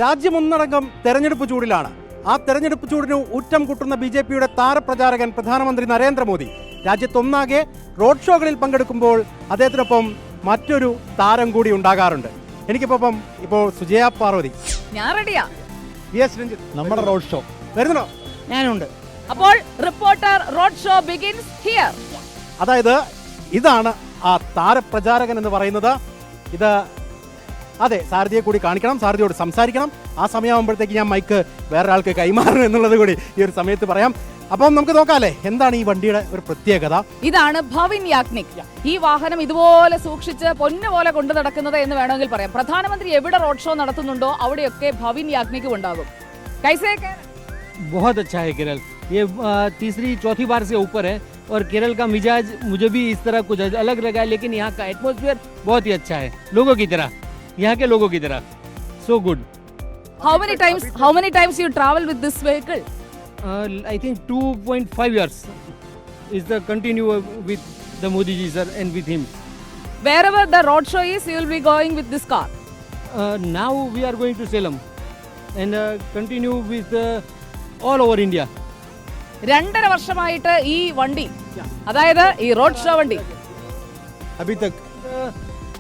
രാജ്യമൊന്നടങ്കം തെരഞ്ഞെടുപ്പ് ചൂടിലാണ്. ആ തെരഞ്ഞെടുപ്പ് ചൂടിന് ഊറ്റം കൂട്ടുന്ന ബി.ജെ.പിയുടെ താരപ്രചാരകൻ പ്രധാനമന്ത്രി നരേന്ദ്രമോദി രാജ്യത്തൊന്നാകെ റോഡ് ഷോകളിൽ പങ്കെടുക്കുമ്പോൾ അദ്ദേഹത്തിനൊപ്പം മറ്റൊരു താരം കൂടി ഉണ്ടാകാറുണ്ട്. എനിക്കിപ്പം ഇപ്പോൾ സുജയ പാർവതി, ഞാൻ റെഡിയാ. നമ്മുടെ റോഡ് ഷോ വരുന്നോ? ഞാനുണ്ട്. അപ്പോൾ reporter road show begins here. അതായത് ഇതാണ് ആ താരപ്രചാരകൻ എന്ന് പറയുന്നത്. ഇത് അതെ, സാരഥിയെ കൂടി കാണിക്കണം, സാരഥിയോട് സംസാരിക്കണം. ആ സമയമാകുമ്പോഴത്തേക്ക് ഞാൻ മൈക്ക് വേറൊരാൾക്ക് കൈമാറണം എന്നുള്ളത് കൂടി ഈ ഒരു സമയത്ത് പറയാം. അപ്പം നമുക്ക് നോക്കാല്ലേ എന്താണ് ഈ വണ്ടിയുടെ ഒരു പ്രത്യേകത. ഇതാണ് ഭവിൻ യാഗ്നിക്. ഈ വാഹനം ഇതുപോലെ സൂക്ഷിച്ച് പൊന്നുപോലെ കൊണ്ടു നടക്കുന്നത് എന്ന് വേണമെങ്കിൽ പറയാം. പ്രധാനമന്ത്രി എവിടെ റോഡ് ഷോ നടത്തുന്നുണ്ടോ അവിടെയൊക്കെ ഭവിൻ യാഗ്നിക് ഉണ്ടാകും. बहुत अच्छा है केरल. ये तीसरी चौथी बार से ऊपर है और केरल का मिजाज मुझे भी इस तरह कुछ अलग लगा है, लेकिन यहाँ का एटमॉस्फेयर बहुत ही अच्छा है, लोगों की तरह, यहाँ के लोगों की तरह. So good. How many times you travel with this vehicle? I think 2.5 years is the continue with the Modi ji sir and with him. Wherever the road show is, you will be going with this car. Now we are going to Salem and continue with all over India. 2.5 വർഷമായിട്ട് ഈ വണ്ടി, അതായത് ഈ road show വണ്ടി, അഭി തക്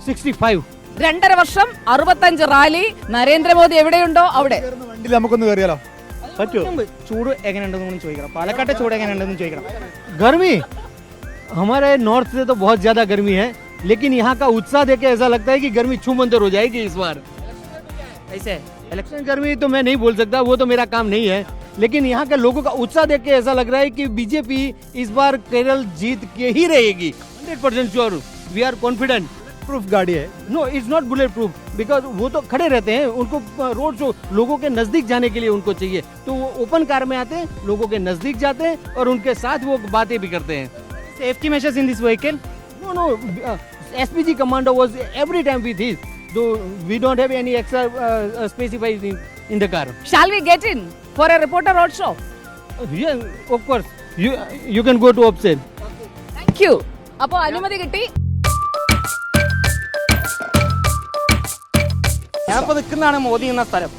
65. 2.5 വർഷം, 65 rally. Narendra Modi എവിടെയുണ്ടോ അവിടെ. വണ്ടിയിൽ നമുക്കൊന്ന് കയറിയാലോ? പറ്റുമോ? ചൂട് എങ്ങനെയുണ്ടെന്ന് ചോദിക്കണം. പാലക്കാട്ടെ ചൂട് എങ്ങനെയുണ്ടെന്ന് ചോദിക്കണം. गर्मी हमारे नॉर्थ से तो बहुत ज्यादा गर्मी है, लेकिन यहाँ का उत्साह देख के ऐसा लगता है कि गर्मी छूमंतर हो जाएगी इस बार. ऐसे इलेक्शन गर्मी तो मैं नहीं बोल सकता, वो तो मेरा काम नहीं है, लेकिन यहाँ के लोगों का उत्साह देख के ऐसा लग रहा है कि बीजेपी इस बार केरल जीत के ही रहेगी. 100% sure, we are confident. Proof गाड़ी है? No, it's not bullet proof, because वो तो खड़े रहते हैं, उनको रोड शो लोगों के नजदीक जाने के लिए उनको चाहिए, तो वो ओपन कार में आते हैं, लोगों के नजदीक जाते हैं और उनके साथ वो बातें भी करते हैं. Safety measures in this vehicle? No, SPG commander was every time with his, though we don't have any extra specified in the car. Shall we get in for a reporter road show? Yeah, of course. You can go to upside. Thank you. അപ്പോൾ അനുമതി കിട്ടി. ഞാനിപ്പോൾ നിൽക്കുന്നതാണ് മോദി എന്ന സ്ഥലം.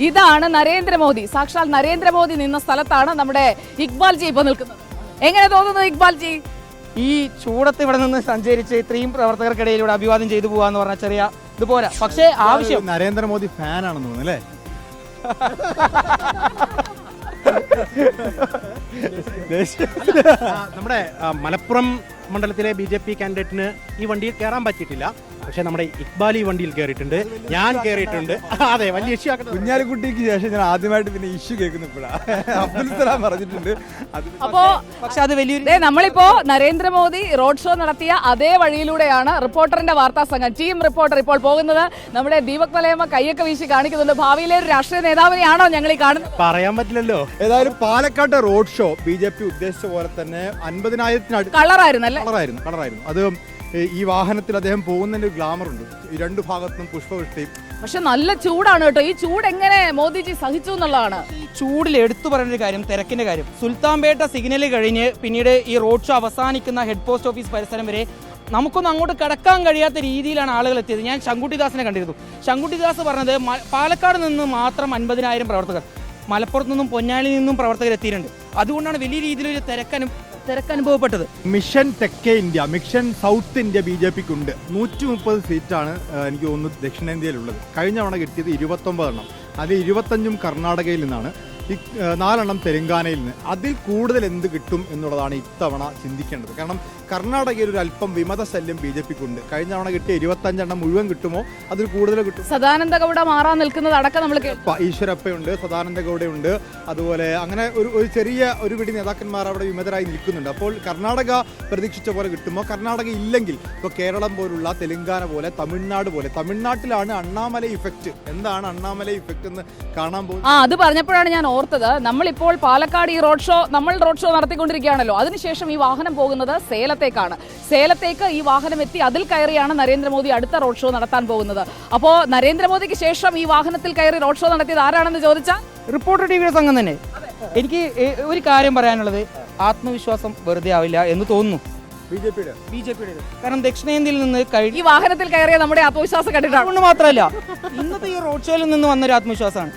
ഇതാണ് നരേന്ദ്രമോദി. സാക്ഷാൽ നരേന്ദ്രമോദി നിന്ന സ്ഥലത്താണ് നമ്മുടെ ഇക്ബാൽ ജി ഇപ്പോൾ നിൽക്കുന്നത്. എങ്ങനെ തോന്നുന്നു ഇക്ബാൽ ജി? ഈ ചൂടത്ത് ഇവിടെ നിന്ന് സഞ്ചരിച്ച് ഇത്രയും പ്രവർത്തകർക്കിടയിലൂടെ അഭിവാദ്യം ചെയ്തു പോകാന്ന് പറഞ്ഞാൽ ചെറിയ ഇതുപോലെ, പക്ഷേ ആവശ്യം നരേന്ദ്രമോദി ഫാൻ ആണെന്ന് തോന്നുന്നു അല്ലേ? നമ്മുടെ മലപ്പുറം മണ്ഡലത്തിലെ ബി.ജെ.പി കാൻഡിഡേറ്റിന് ഈ വണ്ടിയിൽ കയറാൻ പറ്റിയിട്ടില്ല. പക്ഷെ നമ്മുടെ ഇക്ബാൽ ഈ വണ്ടിയിൽ കയറിയിട്ടുണ്ട്, ഞാൻ കയറിയിട്ടുണ്ട്. അതെ, വലിയ ഇഷ്യൂ ആക്കട്ടെ. കുഞ്ഞാലിക്കുട്ടിക്ക് ശേഷം ഞാൻ ആദ്യമായിട്ട് പിന്നെ ഇഷ്യൂ കേൾക്കുന്നു ഇപ്പോഴാണ്. അബ്ദുൽ സലാം പറഞ്ഞിട്ടുണ്ട്. അപ്പോ പക്ഷെ അത് വലിയൊരു നമ്മളിപ്പോ നരേന്ദ്രമോദി റോഡ് ഷോ നടത്തിയ അതേ വഴിയിലൂടെയാണ് റിപ്പോർട്ടറിന്റെ വാർത്താ സംഘം ടീം റിപ്പോർട്ടർ ഇപ്പോൾ പോകുന്നത്. നമ്മുടെ ദീപക് മലയമ്മ കയ്യൊക്കെ വീശി കാണിക്കുന്നുണ്ട്. ഭാവിയിലെ ഒരു രാഷ്ട്രീയ നേതാവിനെയാണോ ഞങ്ങൾ ഈ കാണുന്നത്? പറയാൻ പറ്റില്ലല്ലോ. ഏതായാലും പാലക്കാട് റോഡ് ഷോ ബി.ജെ.പി ഉദ്ദേശിച്ച പോലെ തന്നെ 50,000 കളറായിരുന്നു. അത് ഈ വാഹനത്തിൽ അദ്ദേഹം പോകുന്നതിന്റെ ഒരു ഗ്ലാമർ ഉണ്ട്. ഈ രണ്ടു ഭാഗത്തും പുഷ്പവൃഷ്ടി. പക്ഷെ നല്ല ചൂടാണ് കേട്ടോ. ഈ ചൂട് എങ്ങനെ മോദിജി സഹിച്ചു എന്നുള്ളതാണ്. ഈ ചൂടിൽ എടുത്തു പറയുന്ന ഒരു കാര്യം, തിരക്കിന്റെ കാര്യം. സുൽത്താൻപേട്ട സിഗ്നൽ കഴിഞ്ഞ് പിന്നീട് ഈ റോഡ് ഷോ അവസാനിക്കുന്ന ഹെഡ് പോസ്റ്റ് ഓഫീസ് പരിസരം വരെ നമുക്കൊന്നും അങ്ങോട്ട് കടക്കാൻ കഴിയാത്ത രീതിയിലാണ് ആളുകൾ എത്തിയത്. ഞാൻ ശങ്കുട്ടിദാസിനെ കണ്ടിരുന്നു. ശങ്കുട്ടിദാസ് പറഞ്ഞത് പാലക്കാട് നിന്ന് മാത്രം 50,000 പ്രവർത്തകർ, മലപ്പുറത്ത് നിന്നും പൊന്നാനിയിൽ നിന്നും പ്രവർത്തകർ എത്തിയിട്ടുണ്ട്. അതുകൊണ്ടാണ് വലിയ രീതിയിലൊരു തിരക്ക് അനുഭവപ്പെട്ടത്. മിഷൻ തെക്കേ ഇന്ത്യ, മിഷൻ സൗത്ത് ഇന്ത്യ ബി.ജെ.പിക്ക് ഉണ്ട്. 130 സീറ്റാണ് എനിക്ക് തോന്നുന്നു ദക്ഷിണേന്ത്യയിലുള്ളത്. കഴിഞ്ഞ തവണ കിട്ടിയത് 29 എണ്ണം. അതിൽ 25 കർണാടകയിൽ നിന്നാണ്, 4 തെലങ്കാനയിൽ നിന്ന്. അതിൽ കൂടുതൽ എന്ത് കിട്ടും എന്നുള്ളതാണ് ഇത്തവണ ചിന്തിക്കേണ്ടത്. കാരണം കർണാടകയിൽ ഒരു അല്പം വിമത ശല്യം ബി.ജെ.പിക്ക് ഉണ്ട്. കഴിഞ്ഞ തവണ കിട്ടിയ 25 എണ്ണം മുഴുവൻ കിട്ടുമോ, അതിൽ കൂടുതൽ കിട്ടും. സദാനന്ദ ഗൗഡ മാറാൻ നിൽക്കുന്നത് അടക്കം നമ്മൾ ഈശ്വരപ്പയുണ്ട്, സദാനന്ദ ഗൗഡയുണ്ട്, അതുപോലെ അങ്ങനെ ഒരു ചെറിയ ഒരു പിടി നേതാക്കന്മാർ അവിടെ വിമതരായി നിൽക്കുന്നുണ്ട്. അപ്പോൾ കർണാടക പ്രതീക്ഷിച്ച പോലെ കിട്ടുമോ? കർണാടക ഇല്ലെങ്കിൽ ഇപ്പോൾ കേരളം പോലുള്ള, തെലങ്കാന പോലെ, തമിഴ്നാട് പോലെ. തമിഴ്നാട്ടിലാണ് അണ്ണാമലൈ ഇഫക്റ്റ്. എന്താണ് അണ്ണാമലൈ ഇഫക്റ്റ് എന്ന് കാണാൻ പോകുന്നത്. അത് പറഞ്ഞപ്പോഴാണ് ഞാൻ ഓർത്തത്. നമ്മളിപ്പോൾ പാലക്കാട് ഈ റോഡ് ഷോ നടത്തിക്കൊണ്ടിരിക്കുകയാണല്ലോ. അതിനുശേഷം ഈ വാഹനം പോകുന്നത് സേലത്തേക്കാണ്. സേലത്തേക്ക് ഈ വാഹനം എത്തി അതിൽ കയറിയാണ് നരേന്ദ്രമോദി അടുത്ത റോഡ് ഷോ നടത്താൻ പോകുന്നത്. അപ്പോ നരേന്ദ്രമോദിക്ക് ശേഷം ഈ വാഹനത്തിൽ കയറി റോഡ് ഷോ നടത്തിയത് ആരാണെന്ന് ചോദിച്ചാൽ റിപ്പോർട്ടർ ടിവിയുടെ സംഘം തന്നെ. എനിക്ക് ഒരു കാര്യം പറയാനുള്ളത്, ആത്മവിശ്വാസം വെറുതെ ആവില്ല എന്ന് തോന്നുന്നു. ബി ജെ പിയുടെ കാരണം ദക്ഷിണേന്ത്യയിൽ നിന്ന് ഈ വാഹനത്തിൽ കയറിയ നമ്മുടെ ആത്മവിശ്വാസം കണ്ടിട്ടാണ്. അതുകൊണ്ട് മാത്രമല്ല ഇന്നത്തെ ഈ റോഡ് ഷോയിൽ നിന്ന് വന്നൊരു ആത്മവിശ്വാസമാണ്.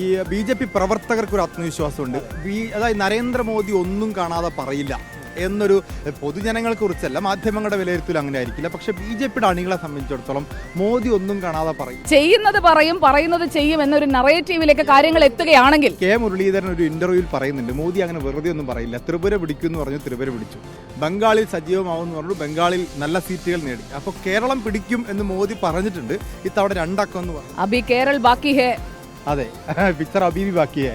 ഈ ബി ജെ പി പ്രവർത്തകർക്ക് ഒരു ആത്മവിശ്വാസമുണ്ട്. അതായത് നരേന്ദ്രമോദി ഒന്നും കാണാതെ പറയില്ല എന്നൊരു പൊതുജനങ്ങളെ കുറിച്ചല്ല, മാധ്യമങ്ങളുടെ വിലയിരുത്തൽ അങ്ങനെ ആയിരിക്കില്ല. പക്ഷെ ബി ജെ പിയുടെ അണികളെ സംബന്ധിച്ചിടത്തോളം മോദി ഒന്നും കാണാതെ പറയും, ചെയ്യുന്നത് പറയും, പറയുന്നത് ചെയ്യും എന്നൊരു നറേറ്റീവിലേക്ക് കാര്യങ്ങൾ എത്തുകയാണെങ്കിൽ കെ മുരളീധരൻ ഒരു ഇന്റർവ്യൂവിൽ പറയുന്നുണ്ട്, മോദി അങ്ങനെ വെറുതെ ഒന്നും പറയില്ല. ത്രിപുര പിടിക്കുമെന്ന് പറഞ്ഞു, ത്രിപുര പിടിച്ചു. ബംഗാളിൽ സജീവമാവുമെന്ന് പറഞ്ഞു, ബംഗാളിൽ നല്ല സീറ്റുകൾ നേടി. അപ്പോൾ കേരളം പിടിക്കും എന്ന് മോദി പറഞ്ഞിട്ടുണ്ട്. ഇത്തവണ 2 അക്കം എന്ന് പറഞ്ഞു. അഭി കേരൾ ബാക്കി ഹേ. അതെ, പിക്ചർ അബീബി ബാക്കിയേ.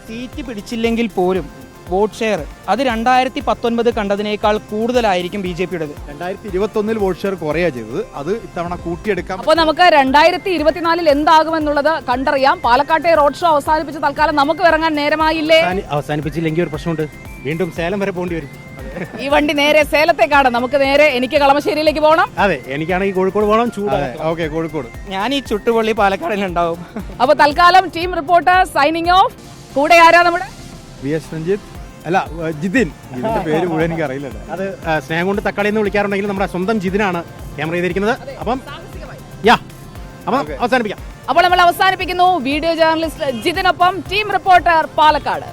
സീറ്റ് പിടിച്ചില്ലെങ്കിൽ പോലും വോട്ട് ഷെയർ അത് 2019 കണ്ടതിനേക്കാൾ കൂടുതലായിരിക്കും ബി ജെ പിയുടേത്. 2021 വോട്ട് ഷെയർ കുറയാ ചെയ്തത്, അത് ഇത്തവണ കൂട്ടിയെടുക്കാം. അപ്പോൾ നമുക്ക് 2024 എന്താകുമെന്നുള്ളത് കണ്ടറിയാം. പാലക്കാട്ടെ റോഡ് ഷോ അവസാനിപ്പിച്ച് തൽക്കാലം നമുക്ക് ഇറങ്ങാൻ നേരമായില്ലേ? അവസാനിപ്പിച്ചില്ലെങ്കിൽ ഒരു പ്രശ്നമുണ്ട്, വീണ്ടും സേലം വരെ പോകേണ്ടി വരും. ഈ വണ്ടി നേരെ സേലത്തേക്കാണ്, നമുക്ക് നേരെ എനിക്ക് കളമശ്ശേരിയിലേക്ക് പോകണം. അതെ, എനിക്കാണെങ്കിൽ കോഴിക്കോട് പോകണം. ഓക്കെ, കോഴിക്കോട്. ഞാൻ ഈ ചുട്ടുപൊള്ളി പാലക്കാടിലുണ്ടാവും. അപ്പൊ തൽക്കാലം ടീം റിപ്പോർട്ടർ സൈനിങ് ഓഫ്. കൂടെ ആരാ നമ്മുടെ VS രഞ്ജിത്ത്, അല്ല ജിതിൻ, ഇതിന്റെ പേര് മുഴുവൻ എനിക്ക് അറിയില്ല. അത് സ്നേഹം കൊണ്ട് തക്കാളി എന്ന് വിളിക്കാറുണ്ടെങ്കിൽ നമ്മുടെ സ്വന്തം ജിതിനാണ് ക്യാമറ ചെയ്തിരിക്കുന്നത്. അപ്പം അവസാനിപ്പിക്കാം. അപ്പോൾ നമ്മൾ അവസാനിപ്പിക്കുന്നു. വീഡിയോ ജേർണലിസ്റ്റ് ജിതിനൊപ്പം ടീം റിപ്പോർട്ടർ പാലക്കാട്.